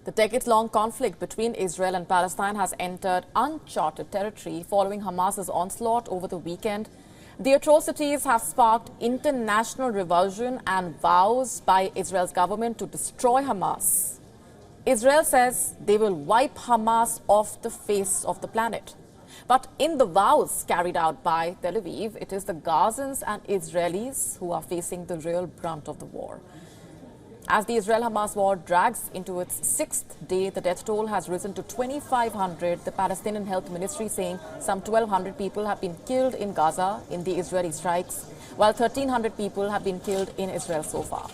The decades-long conflict between Israel and Palestine has entered uncharted territory following Hamas's onslaught over the weekend. The atrocities have sparked international revulsion and vows by Israel's government to destroy Hamas. Israel says they will wipe Hamas off the face of the planet. But in the vows carried out by Tel Aviv, it is the Gazans and Israelis who are facing the real brunt of the war. As the Israel-Hamas war drags into its sixth day, the death toll has risen to 2,500. The Palestinian Health Ministry saying some 1,200 people have been killed in Gaza in the Israeli strikes, while 1,300 people have been killed in Israel so far.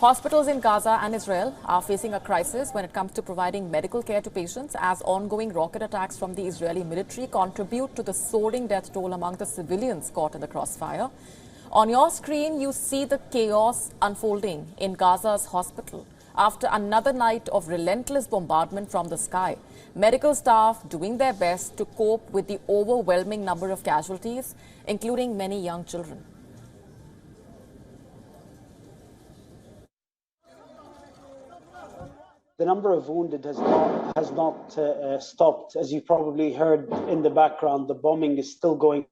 Hospitals in Gaza and Israel are facing a crisis when it comes to providing medical care to patients as ongoing rocket attacks from the Israeli military contribute to the soaring death toll among the civilians caught in the crossfire. On your screen, you see the chaos unfolding in Gaza's hospital after another night of relentless bombardment from the sky. Medical staff doing their best to cope with the overwhelming number of casualties, including many young children. The number of wounded has not stopped. As you probably heard in the background, the bombing is still going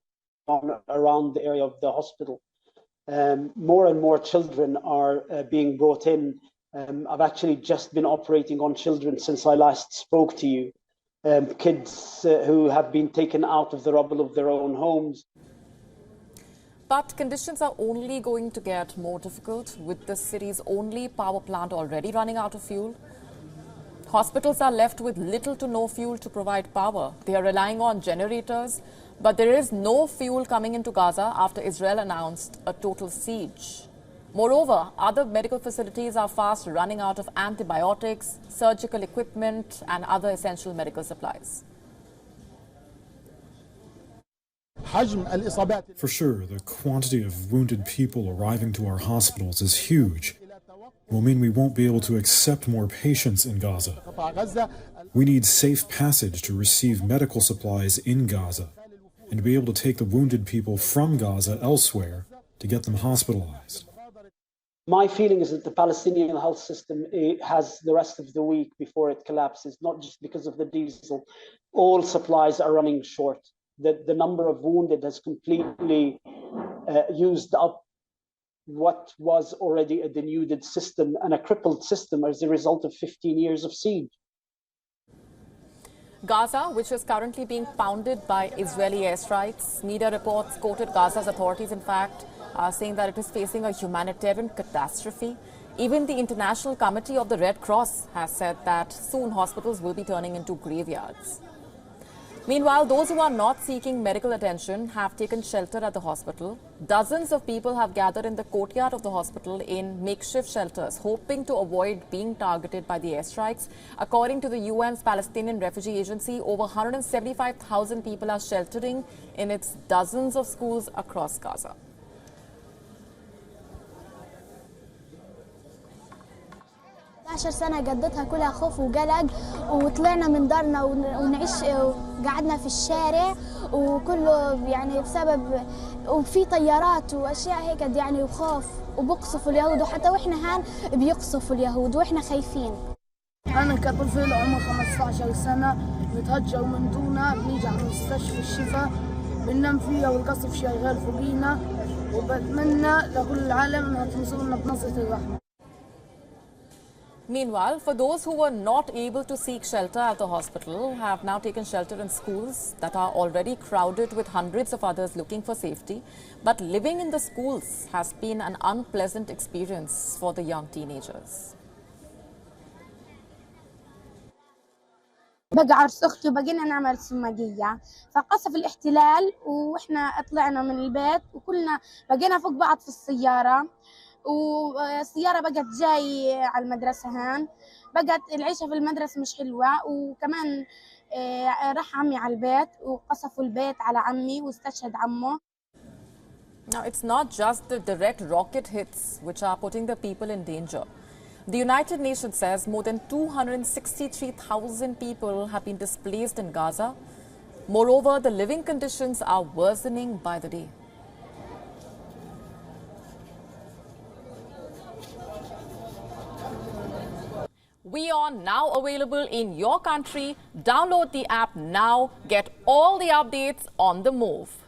on around the area of the hospital. More and more children are being brought in. I've actually just been operating on children since I last spoke to you. Kids who have been taken out of the rubble of their own homes. But conditions are only going to get more difficult with the city's only power plant already running out of fuel. Hospitals are left with little to no fuel to provide power. They are relying on generators, but there is no fuel coming into Gaza after Israel announced a total siege. Moreover, other medical facilities are fast running out of antibiotics, surgical equipment, and other essential medical supplies. For sure, the quantity of wounded people arriving to our hospitals is huge. It will mean we won't be able to accept more patients in Gaza. We need safe passage to receive medical supplies in Gaza and to be able to take the wounded people from Gaza elsewhere to get them hospitalized. My feeling is that the Palestinian health system has the rest of the week before it collapses, not just because of the diesel. All supplies are running short. The number of wounded has completely used up what was already a denuded system and a crippled system as a result of 15 years of siege. Gaza, which is currently being pounded by Israeli airstrikes, media reports quoted Gaza's authorities, in fact, saying that it is facing a humanitarian catastrophe. Even the International Committee of the Red Cross has said that soon hospitals will be turning into graveyards. Meanwhile, those who are not seeking medical attention have taken shelter at the hospital. Dozens of people have gathered in the courtyard of the hospital in makeshift shelters, hoping to avoid being targeted by the airstrikes. According to the UN's Palestinian Refugee Agency, over 175,000 people are sheltering in its dozens of schools across Gaza. سنة قضيتها كلها خوف وقلق وطلعنا من دارنا ونعيش وقعدنا في الشارع وكله يعني بسبب وفي طيارات واشياء هيك يعني وخوف وبقصفوا اليهود وحتى واحنا هان بيقصفوا اليهود واحنا خايفين. انا كطفل عمره 15 سنة بتهجر من دونا بنيجي على مستشفى الشفاء بننام فيها والقصف شغال فوقينا وبتمنى لكل العالم انها تنصرنا بنصرة الرحمة. Meanwhile, for those who were not able to seek shelter at the hospital, have now taken shelter in schools that are already crowded with hundreds of others looking for safety. But living in the schools has been an unpleasant experience for the young teenagers. بقى عرس اختي وبقينا نعمل سماجيه فقصف الاحتلال واحنا طلعنا من البيت وكلنا بقينا فوق بعض في السياره والسياره بقت جاي على المدرسه هان بقت العيشه في المدرسه مش حلوه وكمان راح عمي على البيت وقصفوا البيت على عمي واستشهد عمه. Now, it's not just the direct rocket hits which are putting the people in danger. The United Nations says more than 263,000 people have been displaced in Gaza. Moreover, the living conditions are worsening by the day. WION now available in your country. Download the app now. Get all the updates on the move.